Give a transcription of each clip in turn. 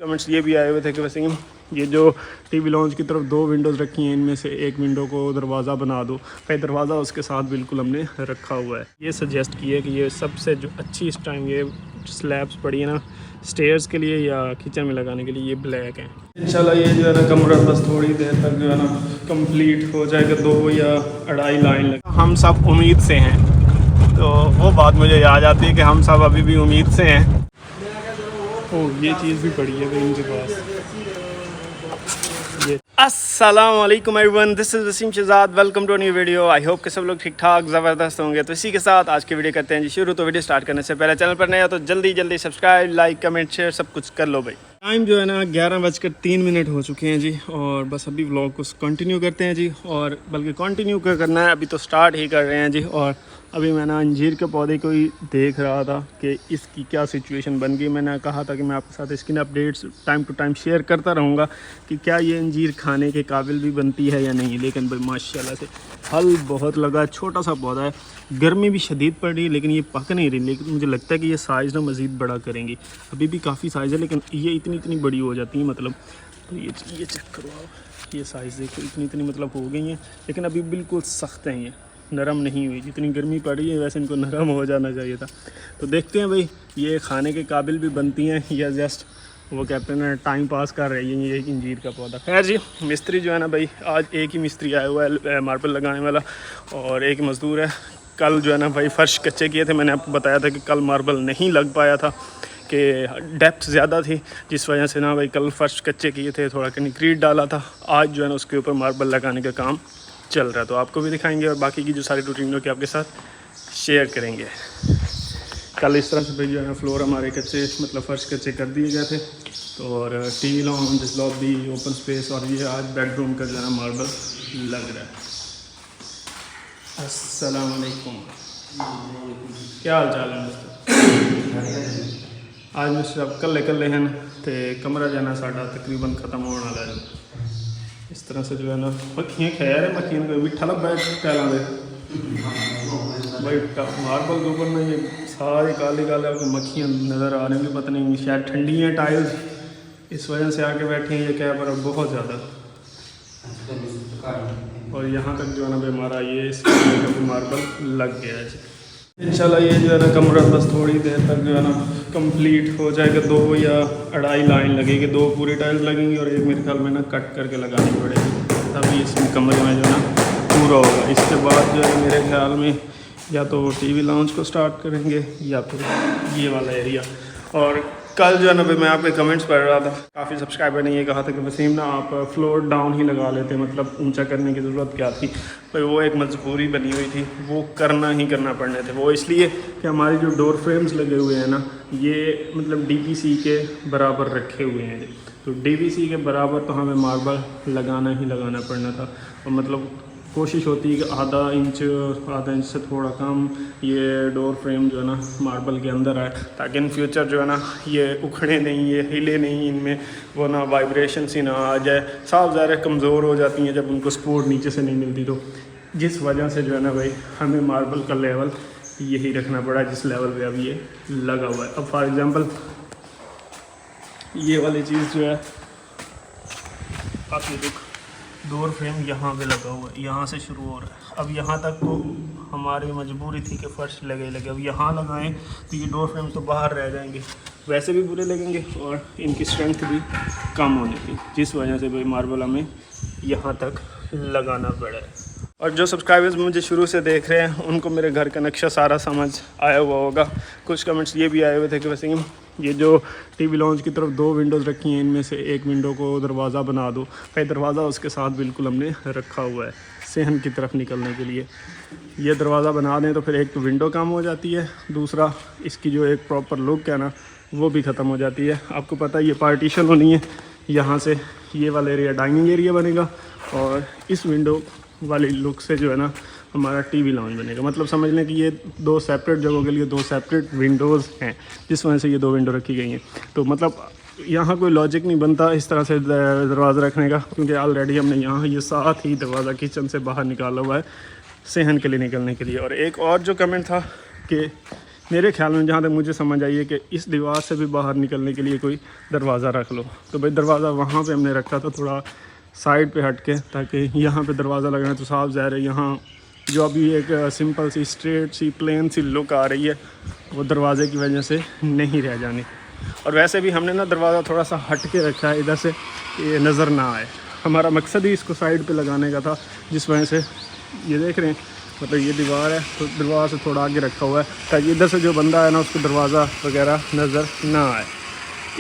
Comments ये भी आए हुए थे कि वैसे ये जो टीवी लॉन्च की तरफ दो विंडोज़ रखी हैं, इनमें से एक विंडो को दरवाज़ा बना दो। भाई दरवाज़ा उसके साथ बिल्कुल हमने रखा हुआ है। ये सजेस्ट किया कि ये सबसे जो अच्छी इस टाइम ये स्लैब्स पड़ी है ना स्टेयर्स के लिए या किचन में लगाने के लिए, ये ब्लैक है। इंशाल्लाह ये जो है ना कमरा बस थोड़ी देर तक जो है ना कंप्लीट हो जाएगा, 2 या 2.5 लाइन लगे। हम सब उम्मीद से हैं, तो वो बात मुझे याद आती है कि हम सब अभी भी उम्मीद से हैं। ओह ये चीज़ भी पड़ी है इनके पास। ये अस्सलाम वालेकुम everyone, this is Waseem Shahzad, welcome to new video. I hope कि सब लोग ठीक ठाक ज़बरदस्त होंगे। तो इसी के साथ आज की वीडियो करते हैं जी शुरू। तो वीडियो स्टार्ट करने से पहले चैनल पर नया तो जल्दी सब्सक्राइब, लाइक, कमेंट, शेयर सब कुछ कर लो भाई। टाइम जो है ना 11:03 हो चुके हैं जी, और बस अभी व्लॉग को कंटिन्यू करते हैं जी। और बल्कि कंटिन्यू क्या करना है, अभी तो स्टार्ट ही कर रहे हैं जी। और अभी मैं ना अंजीर के पौधे को ही देख रहा था कि इसकी क्या सिचुएशन बन गई। मैंने कहा था कि मैं आपके साथ इसकी updates time to time share करता रहूँगा कि क्या ये अंजीर खाने के काबिल भी बनती है या नहीं। लेकिन भाई माशाल्लाह से फल बहुत लगा, छोटा सा पौधा है, गर्मी भी शदीद पड़ रही है लेकिन ये पक नहीं रही। लेकिन मुझे लगता है कि ये साइज़ ना मज़ीद बड़ा करेंगी। अभी भी काफ़ी साइज़ है लेकिन ये इतनी बड़ी हो जाती है मतलब। तो ये चेक करो आप, ये साइज़ देखो इतनी मतलब हो गई हैं, लेकिन अभी बिल्कुल सख्त हैं, ये नरम नहीं हुई। जितनी गर्मी पड़ रही है वैसे इनको नरम हो जाना चाहिए था। तो देखते हैं भाई ये खाने के काबिल भी बनती हैं या जस्ट वो कहते हैं ना टाइम पास कर रही है ये अंजीर का पौधा। खैर जी, मिस्त्री जो है ना भाई, आज एक ही मिस्त्री आया हुआ है मार्बल लगाने वाला, और एक मज़दूर है। कल जो है ना भाई फ़र्श कच्चे किए थे, मैंने आपको बताया था कि कल मार्बल नहीं लग पाया था कि डेप्थ ज़्यादा थी, जिस वजह से ना भाई कल फ़र्श कच्चे किए थे, थोड़ा कंक्रीट डाला था। आज जो है ना उसके ऊपर मार्बल लगाने का काम चल रहा है, तो आपको भी दिखाएंगे और बाकी की जो सारी रूटीनों की आपके साथ शेयर करेंगे। कल इस तरह से भाई जो है ना फ्लोर हमारे कच्चे मतलब फ़र्श कच्चे कर दिए गए थे, तो और TV launch, lobby, open space, और ये आज बेडरूम का जो है ना मार्बल लग रहा है। अस्सलाम वालेकुम, क्या हाल चाल है मिस्टर? आज मिस्टर अब कल्ले हैं तो कमरा जो है ना साढ़ा तकरीबन ख़त्म होने वाला है। इस तरह से जो है ना मक्खियाँ खैर है, मक्खियों को मिठा लग टाइलों दे भाई मार्बल के ऊपर ना ये सारी काली आपको मक्खियाँ नज़र आ रही हैं। पता नहीं शायद ठंडी हैं टाइल्स, इस वजह से आके बैठे हैं ये क्या पर बहुत ज़्यादा। और यहाँ तक जो है ना भाई हमारा ये इसका मार्बल लग गया है। इंशाल्लाह ये जो है ना कमरा बस थोड़ी देर तक जो है ना कंप्लीट हो जाएगा, 2 या 2.5 लाइन लगेगी, 2 पूरी टाइल्स लगेंगी और एक मेरे ख्याल में ना कट करके लगानी पड़ेगी, तभी इस कमरे में जो है ना पूरा होगा। इसके बाद जो है मेरे ख्याल में या तो टीवी लॉन्च को स्टार्ट करेंगे या फिर ये वाला एरिया। और कल जो है ना भाई मैं आपके कमेंट्स पढ़ रहा था, काफ़ी सब्सक्राइबर ने ये कहा था कि वसीम ना आप फ्लोर डाउन ही लगा लेते, मतलब ऊंचा करने की ज़रूरत क्या थी। भाई वो एक मजबूरी बनी हुई थी, वो करना पड़ने थे। वो इसलिए कि हमारे जो डोर फ्रेम्स लगे हुए हैं ना ये मतलब DPC के बराबर रखे हुए हैं, तो DPC के बराबर तो हमें मार्बल लगाना पड़ना था। और मतलब कोशिश होती है कि आधा इंच से थोड़ा कम ये डोर फ्रेम जो है ना मार्बल के अंदर आए, ताकि इन फ्यूचर जो है ना ये उखड़े नहीं, ये हिले नहीं, इनमें वो ना वाइब्रेशन सी ना आ जाए। साफ ज़ाहिर कमज़ोर हो जाती हैं जब उनको सपोर्ट नीचे से नहीं मिलती, तो जिस वजह से जो है ना भाई हमें मार्बल का लेवल यही रखना पड़ा जिस लेवल पे अब ये लगा हुआ है। अब फॉर एग्ज़ाम्पल ये वाली चीज़ जो है आप ये देखो, डोर फ्रेम यहाँ पे लगा हुआ है, यहाँ से शुरू हो रहा है। अब यहाँ तक तो हमारी मजबूरी थी कि फ़र्श लगे। अब यहाँ लगाएं तो ये डोर फ्रेम तो बाहर रह जाएंगे, वैसे भी बुरे लगेंगे और इनकी स्ट्रेंथ भी कम होनी थी, जिस वजह से भाई मार्बल हमें यहाँ तक लगाना पड़ा है। और जो सब्सक्राइबर्स मुझे शुरू से देख रहे हैं उनको मेरे घर का नक्शा सारा समझ आया हुआ होगा। कुछ कमेंट्स ये भी आए हुए थे कि वैसे ये जो टीवी लॉन्च की तरफ 2 विंडोज़ रखी हैं, इनमें से एक विंडो को दरवाज़ा बना दो। भाई दरवाज़ा उसके साथ बिल्कुल हमने रखा हुआ है सेहन की तरफ निकलने के लिए। ये दरवाज़ा बना दें तो फिर एक तो विंडो कम हो जाती है, दूसरा इसकी जो एक प्रॉपर लुक है ना वो भी ख़त्म हो जाती है। आपको पता है ये पार्टीशन होनी है, यहाँ से ये वाला एरिया डाइनिंग एरिया बनेगा और इस विंडो वाली लुक से जो है ना हमारा टीवी लॉन्च बनेगा। मतलब समझ लें कि ये 2 सेपरेट जगहों के लिए 2 सेपरेट विंडोज़ हैं, जिस वजह से ये 2 विंडो रखी गई हैं। तो मतलब यहाँ कोई लॉजिक नहीं बनता इस तरह से दरवाज़ा रखने का, क्योंकि ऑलरेडी हमने यहाँ ये साथ ही दरवाज़ा किचन से बाहर निकाला हुआ है सेहन के लिए निकलने के लिए। और एक और जो कमेंट था कि मेरे ख्याल में जहाँ तक मुझे समझ आई है कि इस दीवार से भी बाहर निकलने के लिए कोई दरवाज़ा रख लो। तो भाई दरवाज़ा वहाँ पे हमने रखा था थोड़ा साइड पे हट के, ताकि यहाँ पे दरवाज़ा लगना तो साफ ज़ाहिर है यहाँ जो अभी एक सिंपल सी स्ट्रेट सी प्लेन सी लुक आ रही है वो दरवाज़े की वजह से नहीं रह जानी। और वैसे भी हमने ना दरवाज़ा थोड़ा सा हट के रखा है इधर से, ये नज़र ना आए। हमारा मकसद ही इसको साइड पे लगाने का था, जिस वजह से ये देख रहे हैं मतलब ये दीवार है तो दरवाज़ा से थोड़ा आगे रखा हुआ है ताकि इधर से जो बंदा है ना उसको दरवाज़ा वगैरह नज़र ना आए।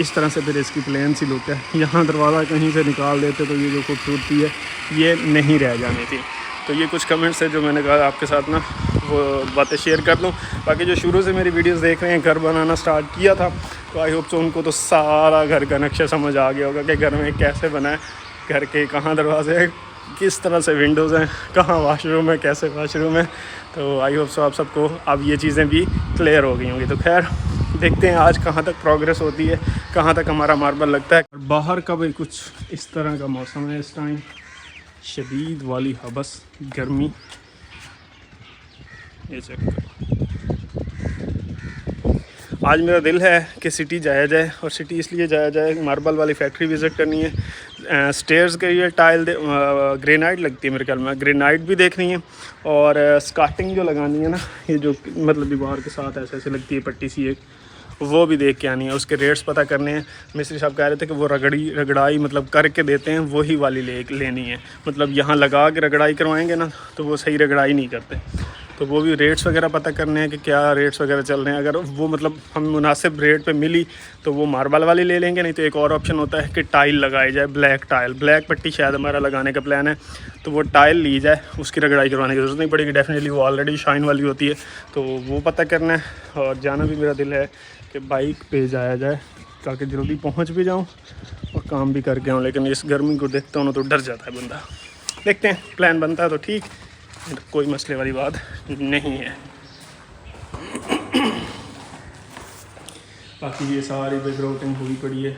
इस तरह से फिर इसकी प्लेन सी लुक है। यहाँ दरवाज़ा कहीं से निकाल देते तो ये जो खूबसूरती है ये नहीं रह जानी थी। तो ये कुछ कमेंट्स है जो मैंने कहा आपके साथ ना वो बातें शेयर कर लूँ। बाकी जो शुरू से मेरी वीडियोस देख रहे हैं, घर बनाना स्टार्ट किया था तो आई होप सो उनको तो सारा घर का नक्शा समझ आ गया होगा कि घर में कैसे बना है, घर के कहाँ दरवाजे हैं, किस तरह से विंडोज़ हैं, कहाँ वाशरूम है, कैसे वाशरूम है। तो आई होप सो आप सबको अब ये चीज़ें भी क्लियर हो गई होंगी। तो खैर देखते हैं आज कहाँ तक प्रोग्रेस होती है, कहाँ तक हमारा मार्बल लगता है। बाहर का भी कुछ इस तरह का मौसम है इस टाइम, शदीद वाली हबस गर्मी। ये चेक करो, आज मेरा दिल है कि सिटी जाया जाए, और सिटी इसलिए जाया जाए मार्बल वाली फैक्ट्री विज़िट करनी है। स्टेयर्स के लिए टाइल ग्रेनाइट लगती है मेरे ख्याल में, ग्रेनाइट भी देखनी है, और स्कार्टिंग जो लगानी है ना, ये जो मतलब दीवार के साथ ऐसे ऐसे लगती है पट्टी सी एक, वो भी देख के आनी है। उसके रेट्स पता करने हैं। मिस्त्री साहब कह रहे थे कि वो रगड़ाई मतलब करके देते हैं, वही वाली लेनी है। मतलब यहाँ लगा के रगड़ाई करवाएंगे ना तो वो सही रगड़ाई नहीं करते। तो वो भी रेट्स वगैरह पता करने हैं कि क्या रेट्स वगैरह चल रहे हैं। अगर वो मतलब हम मुनासिब रेट पे मिली तो वो मार्बल वाली ले लेंगे, नहीं तो एक और ऑप्शन होता है कि टाइल लगाई जाए, ब्लैक टाइल, ब्लैक पट्टी शायद हमारा लगाने का प्लान है। तो वो टाइल ली जाए, उसकी रगड़ाई करवाने की ज़रूरत नहीं पड़ेगी, डेफिनेटली वो ऑलरेडी शाइन वाली होती है। तो वो पता करना है। और जाना भी मेरा दिल है कि बाइक पे जाया जाए ताकि जल्दी पहुंच भी जाऊं और काम भी करके आऊं। लेकिन इस गर्मी को देखता हूं तो डर जाता है बंदा। देखते हैं, प्लान बनता है तो ठीक, तो कोई मसले वाली बात नहीं है। बाकी ये सारी बैकग्राउंडिंग हुई पड़ी है।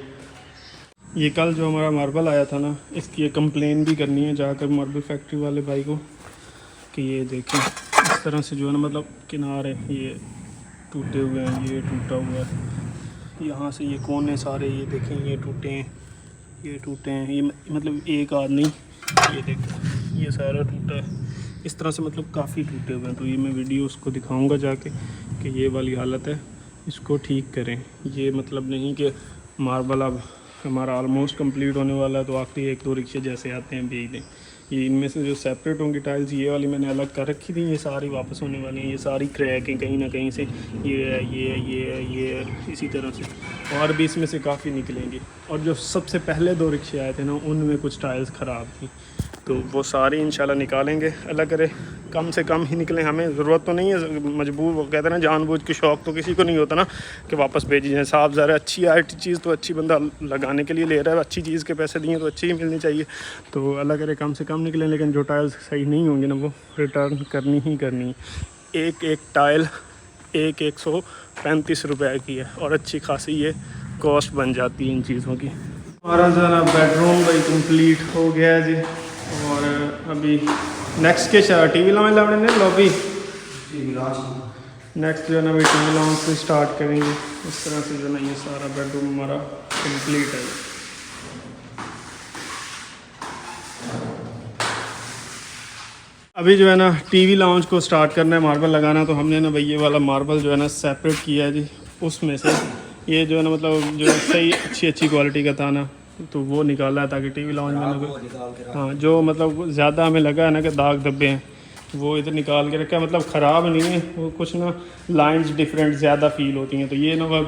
ये कल जो हमारा मार्बल आया था ना, इसकी ये कंप्लेन भी करनी है जाकर मार्बल फैक्ट्री वाले भाई को कि ये देखें इस तरह से जो है ना, मतलब किनारे ये टूटे हुए हैं, ये टूटा हुआ है, यहाँ से ये कोने सारे ये देखें ये टूटे हैं, ये टूटे हैं, ये मतलब एक आध नहीं, ये देखें ये सारा टूटा है। इस तरह से मतलब काफ़ी टूटे हुए हैं। तो ये मैं वीडियो उसको दिखाऊंगा जाके कि ये वाली हालत है, इसको ठीक करें। ये मतलब नहीं कि मार्बल अब हमारा ऑलमोस्ट कंप्लीट होने वाला है तो आखिरी एक दो रिक्शे जैसे आते हैं भेज दें। ये इनमें से जो सेपरेट होंगी टाइल्स, ये वाली मैंने अलग कर रखी थी, ये सारी वापस होने वाली हैं। ये सारी क्रैक हैं कहीं ना कहीं से, ये इसी तरह से, और भी इसमें से काफ़ी निकलेंगी। और जो सबसे पहले दो रिक्शे आए थे ना, उनमें कुछ टाइल्स ख़राब थी, तो वो सारी इंशाल्लाह निकालेंगे। अल्लाह करे कम से कम ही निकलें, हमें ज़रूरत तो नहीं है, मजबूर वो कहते हैं ना जानबूझ के शौक़ तो किसी को नहीं होता ना कि वापस भेजी जाए। साफ ज़रा अच्छी आए चीज़ तो अच्छी बंदा लगाने के लिए ले रहा है, अच्छी चीज़ के पैसे दिए तो अच्छी ही मिलनी चाहिए। तो अल्लाह करे कम से कम निकलें, लेकिन जो टाइल्स सही नहीं होंगे ना वो रिटर्न करनी ही करनी। एक एक टाइल 135 रुपये की है, और अच्छी खासी ये कॉस्ट बन जाती है इन चीज़ों की। हमारा ज़रा बेडरूम भाई कंप्लीट हो गया है जी। और अभी नेक्स्ट के टीवी लॉन्च लाने लॉबी नेक्स्ट जो है ना भाई टीवी लॉन्च से स्टार्ट करेंगे। इस तरह से जो है ना ये सारा बेडरूम हमारा कंप्लीट है। अभी जो है ना टीवी लॉन्च को स्टार्ट करना है, मार्बल लगाना। तो हमने ना भाई ये वाला मार्बल जो है ना सेपरेट किया है जी, उसमें से ये जो है ना मतलब जो सही अच्छी क्वालिटी का था ना, तो वो निकाला है ताकि टीवी लॉन्च में ना, हाँ जो मतलब ज़्यादा हमें लगा है ना कि दाग धब्बे हैं, वो इधर निकाल के रखा है। मतलब ख़राब नहीं है वो, कुछ ना लाइंस डिफरेंट ज़्यादा फील होती हैं। तो ये ना वह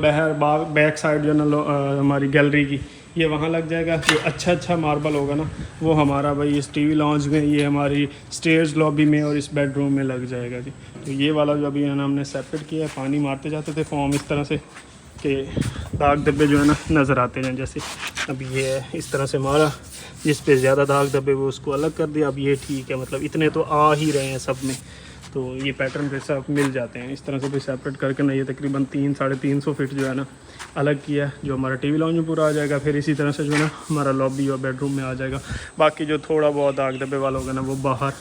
बैक साइड जो है ना हमारी गैलरी की, ये वहाँ लग जाएगा। जो अच्छा मार्बल होगा ना वो हमारा भाई इस टीवी लॉन्च में, ये हमारी स्टेयर्स लॉबी में और इस बेडरूम में लग जाएगा जी। तो ये वाला जो अभी है ना हमने सेपरेट किया है, पानी मारते जाते थे फॉर्म इस तरह से कि दाग धब्बे जो है ना नज़र आते हैं। जैसे अब ये है इस तरह से हमारा, जिस पे ज़्यादा दाग धब्बे वो उसको अलग कर दिया। अब ये ठीक है, मतलब इतने तो आ ही रहे हैं सब में, तो ये पैटर्न पे सब मिल जाते हैं। इस तरह से भी सेपरेट करके ना ये तकरीबन 300-350 फीट जो है ना अलग किया है, जो हमारा टीवी लॉन्च में पूरा आ जाएगा। फिर इसी तरह से जो है ना हमारा लॉबी और बेडरूम में आ जाएगा। बाकी जो थोड़ा बहुत दाग धब्बे वाला होगा ना वो बाहर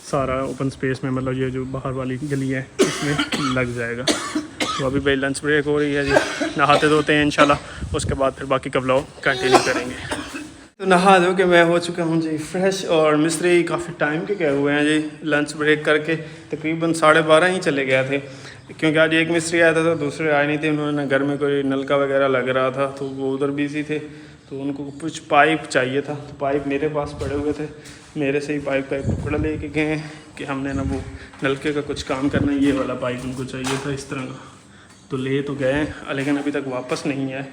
सारा ओपन स्पेस में, मतलब ये जो बाहर वाली गली है इसमें लग जाएगा। तो अभी भाई लंच ब्रेक हो रही है जी, नहाते धोते हैं इंशाल्लाह, उसके बाद फिर बाकी का व्लॉग कंटिन्यू करेंगे। तो नहा धो के मैं हो चुका हूँ जी फ्रेश, और मिस्त्री काफ़ी टाइम के गए हुए हैं जी, लंच ब्रेक करके तकरीबन 12:30 ही चले गए थे, क्योंकि आज एक मिस्त्री आया था तो दूसरे आए नहीं थे। उन्होंने घर में कोई नलका वगैरह लग रहा था तो वो उधर बिजी थे, तो उनको कुछ पाइप चाहिए था, तो पाइप मेरे पास पड़े हुए थे, मेरे से ही पाइप का एक टुकड़ा लेके गए कि हमने ना वो नलके का कुछ काम करना है, ये वाला पाइप उनको चाहिए था इस तरह का, तो ले तो गए लेकिन अभी तक वापस नहीं आए।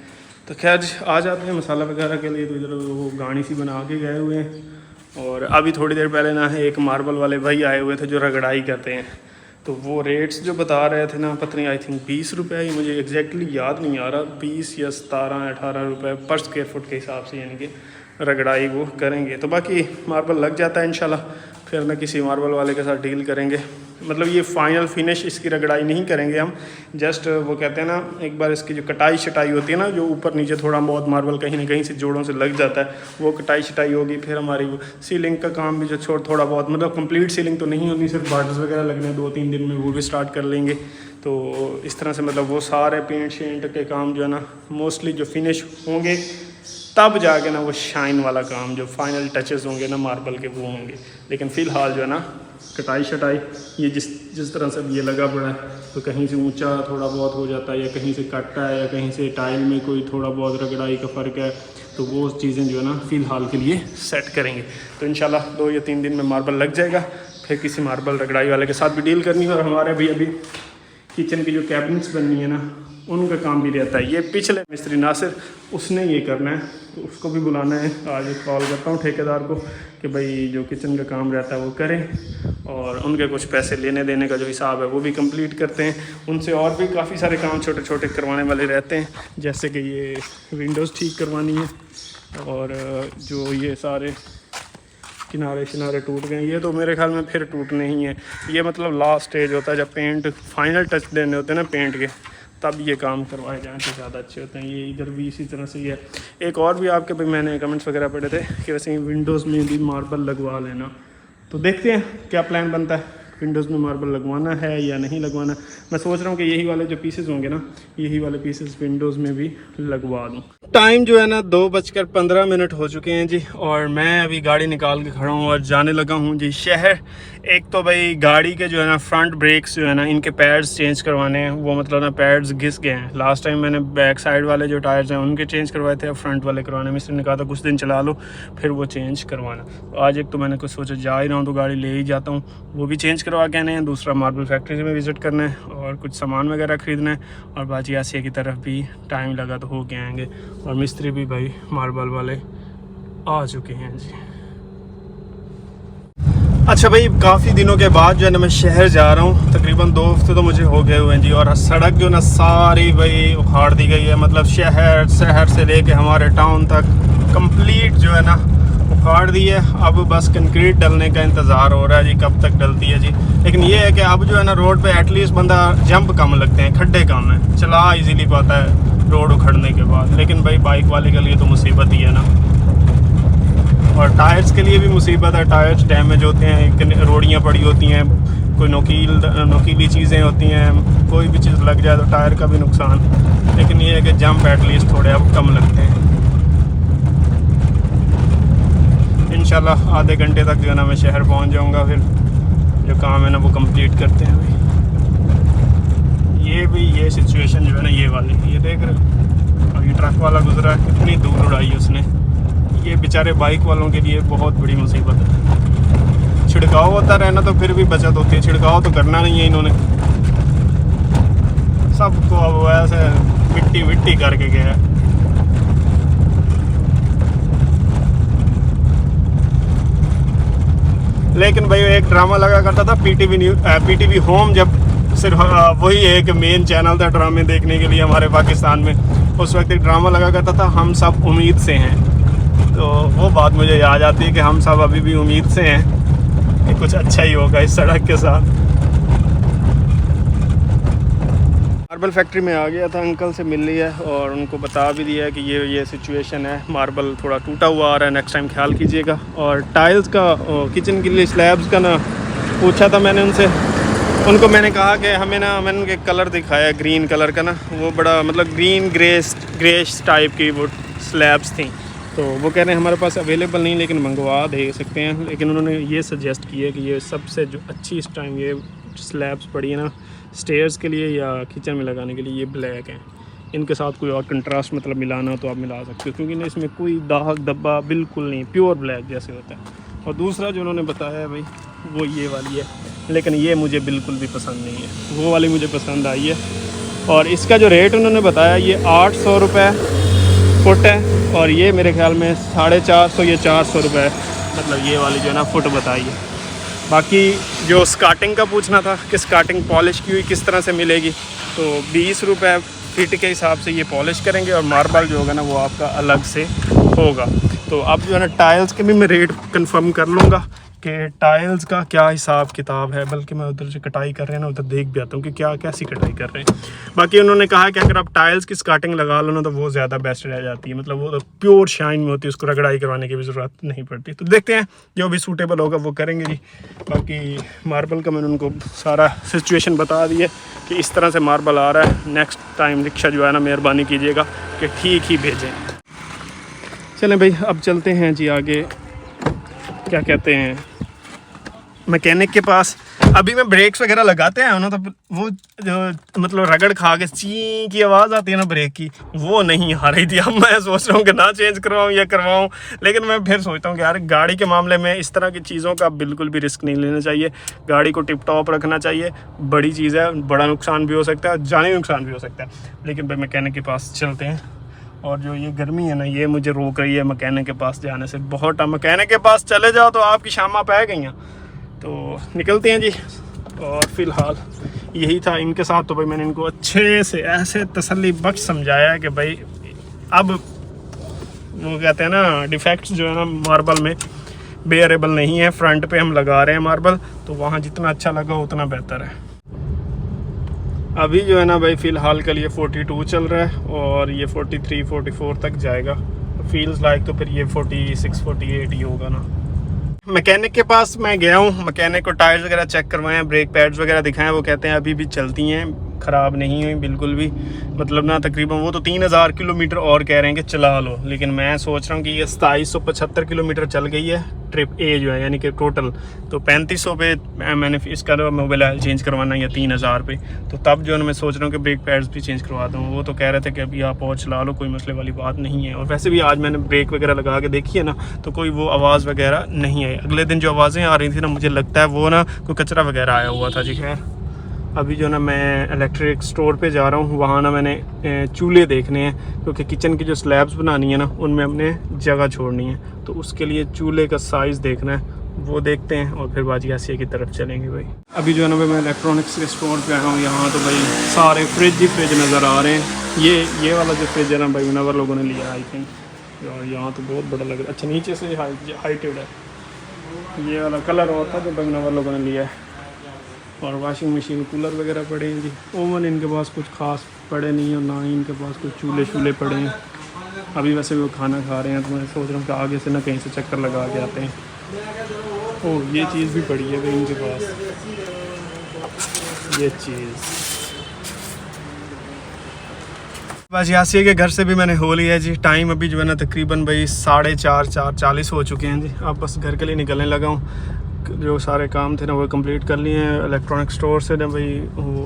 तो खैर आ जाते हैं मसाला वगैरह के लिए, तो इधर वो गाड़ी सी बना के गए हुए हैं। और अभी थोड़ी देर पहले ना एक मार्बल वाले भाई आए हुए थे जो रगड़ाई करते हैं, तो वो रेट्स जो बता रहे थे ना, पता नहीं आई थिंक 20 रुपये ही, मुझे एग्जैक्टली याद नहीं आ रहा, 20 या 17-18 रुपये पर स्क्वायर फुट के हिसाब से यानी कि रगड़ाई वो करेंगे। तो बाकी मार्बल लग जाता है इंशाल्लाह, फिर ना किसी मार्बल वाले के साथ डील करेंगे। मतलब ये फाइनल फिनिश इसकी रगड़ाई नहीं करेंगे हम, जस्ट वो कहते हैं ना एक बार इसकी जो कटाई शटाई होती है ना, जो ऊपर नीचे थोड़ा बहुत मार्बल कहीं ना कहीं से जोड़ों से लग जाता है, वो कटाई शटाई होगी। फिर हमारी वो सीलिंग का काम भी जो थोड़ा बहुत, मतलब कंप्लीट सीलिंग तो नहीं होनी, सिर्फ बॉर्डर्स वगैरह लगने 2-3 दिन में, वो भी स्टार्ट कर लेंगे। तो इस तरह से मतलब वो सारे पेंट शेंट के काम जो है ना मोस्टली जो फिनिश होंगे, तब जाके ना वो शाइन वाला काम जो फाइनल टचेस होंगे ना मार्बल के वो होंगे। लेकिन फ़िलहाल जो है ना कटाई शटाई ये जिस तरह से ये लगा पड़ा है, तो कहीं से ऊंचा थोड़ा बहुत हो जाता है, या कहीं से कटता है, या कहीं से टाइल में कोई थोड़ा बहुत रगड़ाई का फ़र्क है, तो वो चीज़ें जो है ना फ़िलहाल के लिए सेट करेंगे। तो इंशाल्लाह 2 या 3 दिन में मार्बल लग जाएगा, फिर किसी मार्बल रगड़ाई वाले के साथ भी डील करनी है। और हमारे भी अभी किचन की जो कैबिनेट्स बननी है ना, उनका काम भी रहता है। ये पिछले मिस्त्री नासिर, उसने ये करना है, तो उसको भी बुलाना है। आज कॉल करता हूँ ठेकेदार को कि भाई जो किचन का काम रहता है वो करें, और उनके कुछ पैसे लेने देने का जो हिसाब है वो भी कंप्लीट करते हैं। उनसे और भी काफ़ी सारे काम छोटे छोटे करवाने वाले रहते हैं, जैसे कि ये विंडोज़ ठीक करवानी है, और जो ये सारे किनारे शिनारे टूट गए, ये तो मेरे ख्याल में फिर टूटने ही हैं। ये मतलब लास्ट स्टेज होता है जब पेंट फाइनल टच देने होते हैं ना पेंट के, तब ये काम करवाए जाएँ तो ज़्यादा अच्छे होते हैं। ये इधर भी इसी तरह से ही है। एक और भी आपके भाई मैंने कमेंट्स वगैरह पढ़े थे कि वैसे ही विंडोज़ में भी मार्बल लगवा लेना, तो देखते हैं क्या प्लान बनता है, विंडोज़ में मार्बल लगवाना है या नहीं लगवाना। मैं सोच रहा हूँ कि यही वाले जो पीसेस होंगे ना, यही वाले पीसेस विंडोज़ में भी लगवा दूँ। टाइम जो है ना 2:15 हो चुके हैं जी, और मैं अभी गाड़ी निकाल के खड़ा हूँ और जाने लगा हूँ जी शहर। एक तो भाई गाड़ी के जो है ना फ्रंट ब्रेक्स जो है ना, इनके पैड्स चेंज करवाने हैं। वो मतलब ना पैड्स घिस गए हैं। लास्ट टाइम मैंने बैक साइड वाले जो टायर्स हैं उनके चेंज करवाए थे, अब फ्रंट वाले करवाने। मिस्टर ने कहा था कुछ दिन चला लो फिर वो चेंज करवाना। तो आज एक तो मैंने कुछ सोचा जा ही रहा हूँ तो गाड़ी ले ही जाता हूँ, वो भी चेंज करवा के आने हैं। दूसरा मार्बल फैक्ट्री में विज़िट करना है और कुछ सामान वगैरह ख़रीदना है, और बाजी आसिया की तरफ भी टाइम लगा तो हो के आएँगे। और मिस्त्री भी भाई मार्बल वाले आ चुके हैं जी। अच्छा भाई, काफ़ी दिनों के बाद जो है ना मैं शहर जा रहा हूँ, तकरीबन 2 हफ्ते तो मुझे हो गए हुए हैं जी। और सड़क जो ना सारी भाई उखाड़ दी गई है, मतलब शहर से लेके हमारे टाउन तक कंप्लीट जो है ना उखाड़ दी है। अब बस कंक्रीट डलने का इंतज़ार हो रहा है जी, कब तक डलती है जी। लेकिन ये है कि अब जो है ना रोड पे एटलीस्ट बंदा जंप कम लगते हैं, खड्डे कम है, चला इजीली पाता है रोड उखड़ने के बाद। लेकिन भाई बाइक वाले के लिए तो मुसीबत ही है ना, और टायर्स के लिए भी मुसीबत है। टायर्स डैमेज होते हैं, रोड़ियाँ पड़ी होती हैं, कोई नोकीली चीज़ें होती हैं, कोई भी चीज़ लग जाए तो टायर का भी नुकसान। लेकिन ये है कि जंप एटलीस्ट थोड़े अब कम लगते हैं। इंशाल्लाह आधे घंटे तक जो है ना मैं शहर पहुंच जाऊंगा, फिर जो काम है ना वो कंप्लीट करते हैं भाई। ये सिचुएशन जो है ना ये वाली, ये देख रहे हो, और ये ट्रक वाला गुजरा है, कितनी दूर उड़ाई उसने। ये बेचारे बाइक वालों के लिए बहुत बड़ी मुसीबत है। छिड़काव होता रहना तो फिर भी बचत होती है, छिड़काव तो करना नहीं है इन्होंने, सबको अब वैसे मिट्टी करके गया है। लेकिन भाई एक ड्रामा लगा करता था पीटीवी होम, जब सिर्फ वही एक मेन चैनल था ड्रामे देखने के लिए हमारे पाकिस्तान में। उस वक्त एक ड्रामा लगा करता था हम सब उम्मीद से हैं, तो वो बात मुझे याद आती है कि हम सब अभी भी उम्मीद से हैं कि कुछ अच्छा ही होगा इस सड़क के साथ। मार्बल फैक्ट्री में आ गया था, अंकल से मिल लिया और उनको बता भी दिया है कि ये सिचुएशन है, मार्बल थोड़ा टूटा हुआ आ रहा है, नेक्स्ट टाइम ख्याल कीजिएगा। और टाइल्स का किचन के लिए स्लैब्स का ना पूछा था मैंने उनसे, उनको मैंने कहा कि हमें ना, मैंने उनके कलर दिखाया ग्रीन कलर का ना, वो बड़ा मतलब ग्रीन ग्रेश टाइप की वो स्लैब्स थी। तो वो कह रहे हैं हमारे पास अवेलेबल नहीं, लेकिन मंगवा दे सकते हैं। लेकिन उन्होंने ये सजेस्ट किया कि ये सबसे जो अच्छी इस टाइम ये स्लैब्स पड़ी है ना स्टेयर्स के लिए या किचन में लगाने के लिए, ये ब्लैक हैं। इनके साथ कोई और कंट्रास्ट मतलब मिलाना हो तो आप मिला सकते हो, क्योंकि ना इसमें कोई दाग धब्बा बिल्कुल नहीं, प्योर ब्लैक जैसे होता है। और दूसरा जो उन्होंने बताया है भाई वो ये वाली है, लेकिन ये मुझे बिल्कुल भी पसंद नहीं है, वो वाली मुझे पसंद आई है। और इसका जो रेट उन्होंने बताया ये 800 रुपये फुट है, और ये मेरे ख्याल में 450 ये 400 रुपये, मतलब ये वाली जो है ना फुट बताई है। बाकी जो स्कार्टिंग का पूछना था कि स्कार्टिंग पॉलिश की हुई किस तरह से मिलेगी, तो 20 रुपये फीट के हिसाब से ये पॉलिश करेंगे, और मार्बल जो होगा ना वो आपका अलग से होगा। तो अब जो है ना टाइल्स के भी मैं रेट कंफर्म कर लूँगा कि टाइल्स का क्या हिसाब किताब है, बल्कि मैं उधर से कटाई कर रहे हैं ना उधर देख भी आता हूँ कि क्या कैसी कटाई कर रहे हैं। बाकी उन्होंने कहा कि अगर आप टाइल्स की स्कार्टिंग लगा लो ना तो वो ज़्यादा बेस्ट रह जाती है, मतलब वो तो प्योर शाइन में होती है, उसको रगड़ाई करवाने की भी ज़रूरत नहीं पड़ती। तो देखते हैं जो भी सूटेबल होगा वो करेंगे जी। बाकी मार्बल का मैंने उनको सारा सिचुएशन बता दी है कि इस तरह से मार्बल आ रहा है। नेक्स्ट टाइम रिक्शा जो है ना मेहरबानी कीजिएगा कि ठीक ही भेजें। चलें भाई अब चलते हैं जी आगे, क्या कहते हैं, मैकेनिक के पास। अभी मैं ब्रेक्स वगैरह लगाते हैं ना तो वो जो मतलब रगड़ खा के ची की आवाज़ आती है ना ब्रेक की, वो नहीं आ रही थी। अब मैं सोच रहा हूँ कि ना चेंज करवाऊँ या करवाऊँ, लेकिन मैं फिर सोचता हूँ कि यार गाड़ी के मामले में इस तरह की चीज़ों का बिल्कुल भी रिस्क नहीं लेना चाहिए। गाड़ी को टिप टॉप रखना चाहिए, बड़ी चीज़ है, बड़ा नुकसान भी हो सकता है, जानी नुकसान भी हो सकता है। लेकिन भाई मैकेनिक के पास चलते हैं। और जो ये गर्मी है ना ये मुझे रोक रही है मैकेनिक के पास जाने से बहुत टाइम। मैकेनिक के पास चले जाओ तो आपकी शामा पै गई हैं। तो निकलते हैं जी। और फ़िलहाल यही था इनके साथ। तो भाई मैंने इनको अच्छे से ऐसे तसल्ली बख्श समझाया कि भाई अब वो कहते हैं ना डिफेक्ट्स जो है ना मार्बल में बेयरेबल नहीं है। फ्रंट पे हम लगा रहे हैं मार्बल, तो वहाँ जितना अच्छा लगा उतना बेहतर है। अभी जो है ना भाई फ़िलहाल के लिए 42 चल रहा है और ये 43 44 तक जाएगा। फील्स लाइक तो फिर ये 46 48 ही होगा ना। मैकेनिक के पास मैं गया हूँ, मैकेनिक को टायर्स वगैरह चेक करवाएं, ब्रेक पैड्स वगैरह दिखाएं। वो कहते हैं अभी भी चलती हैं, ख़राब नहीं हुई बिल्कुल भी। मतलब ना तकरीबन वो तो 3000 किलोमीटर और कह रहे हैं कि चला लो, लेकिन मैं सोच रहा हूँ कि ये 2775 किलोमीटर चल गई है ट्रिप ए जो है, यानी कि टोटल। तो 3500 पे मैंने इसका मोबाइल ऑयल चेंज करवाना या 3000 पे। तो तब जो है मैं सोच रहा हूँ कि ब्रेक पैड्स भी चेंज करवा दूँ। वो तो कह रहे थे कि अभी आप और चला लो, कोई मसले वाली बात नहीं है। और वैसे भी आज मैंने ब्रेक वगैरह लगा के देखी है ना, तो कोई वो आवाज़ वगैरह नहीं आई। अगले दिन जो आवाज़ें आ रही थी ना, मुझे लगता है वो ना कोई कचरा वगैरह आया हुआ था जी। खैर अभी जो ना मैं इलेक्ट्रिक स्टोर पे जा रहा हूँ, वहाँ ना मैंने चूल्हे देखने हैं, क्योंकि किचन की जो स्लैब्स बनानी है ना उनमें हमने जगह छोड़नी है। तो उसके लिए चूल्हे का साइज़ देखना है, वो देखते हैं और फिर बाजी आसिया की तरफ चलेंगे भाई। अभी जो है ना भाई मैं इलेक्ट्रॉनिक्स के स्टोर पे आया हूँ। यहाँ तो भाई सारे फ्रिज ही फ्रिज नज़र आ रहे हैं। ये वाला जो फ्रिज है ना भाई नवर लोगों ने लिया आई थिंक, और यहाँ तो बहुत बड़ा लग रहा है। अच्छा नीचे से हाइटेड है, ये वाला कलर और था जो भाई नवर लोगों ने लिया है। और वाशिंग मशीन कूलर वगैरह पड़े हैं जी। ओवन इनके पास कुछ खास पड़े नहीं है, ना ही इनके पास कुछ चूल्हे पड़े हैं। अभी वैसे वो खाना खा रहे हैं, तो मैं सोच रहा हूँ कि आगे से ना कहीं से चक्कर लगा के आते हैं। ओह ये चीज़ भी पड़ी है भाई इनके पास, ये चीज़। बस यासिया के घर से भी मैंने हो लिया है जी। टाइम अभी जो है ना तकरीबन भाई 4:30 हो चुके हैं जी। अब बस घर के लिए निकलने लगा हूँ। जो सारे काम थे ना वो कंप्लीट कर लिए हैं। इलेक्ट्रॉनिक स्टोर से ना भाई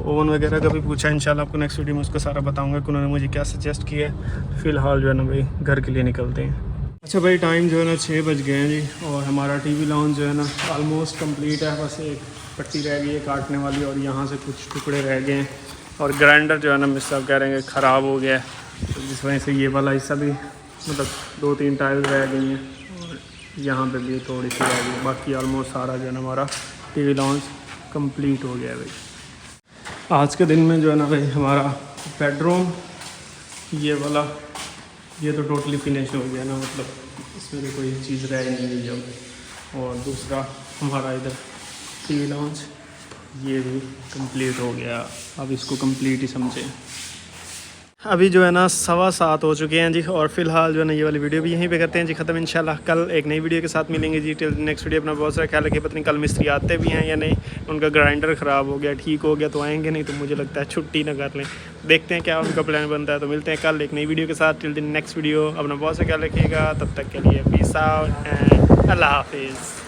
ओवन वगैरह का भी पूछा, इंशाल्लाह आपको नेक्स्ट वीडियो में उसका सारा बताऊंगा कि उन्होंने मुझे क्या सजेस्ट किया है। फ़िलहाल जो है ना भाई घर के लिए निकलते हैं। अच्छा भाई टाइम जो है ना 6 बज गए हैं जी, और हमारा टीवी लाउंज जो है ना ऑलमोस्ट कंप्लीट है। बस एक पट्टी रह गई है काटने वाली, और यहाँ से कुछ टुकड़े रह गए हैं। और ग्राइंडर जो है ना मिस साहब कह रहे हैं कि ख़राब हो गया है, तो जिस वजह से ये वाला हिस्सा भी मतलब 2-3 टाइल्स रह गई हैं, और यहाँ पे भी थोड़ी सी रह गई। बाकी ऑलमोस्ट सारा जो है ना हमारा टीवी लॉन्च कंप्लीट हो गया है भाई। आज के दिन में जो है ना भाई हमारा बेडरूम ये वाला ये तो टोटली फिनिश हो गया ना, मतलब इसमें भी कोई चीज़ रह नहीं गई अब। और दूसरा हमारा इधर टीवी लॉन्च ये भी कंप्लीट हो गया। अब इसको कंप्लीट ही समझें। अभी जो है ना 7:15 हो चुके हैं जी, और फिलहाल जो है ना ये वाली वीडियो भी यहीं पे करते हैं जी ख़त्म। इंशाल्लाह कल एक नई वीडियो के साथ मिलेंगे जी। टिल नेक्स्ट वीडियो अपना बहुत सारा ख्याल रखिए। पता नहीं कल मिस्त्री आते भी हैं या नहीं, उनका ग्राइंडर ख़राब हो गया, ठीक हो गया तो आएंगे, नहीं तो मुझे लगता है छुट्टी ना कर लें। देखते हैं क्या उनका प्लान बनता है। तो मिलते हैं कल एक नई वीडियो के साथ। टिल दिन नेक्स्ट वीडियो अपना बहुत सारा ख्याल रखिएगा। तब तक के लिए पीस आउट एंड अल्लाह हाफिज़।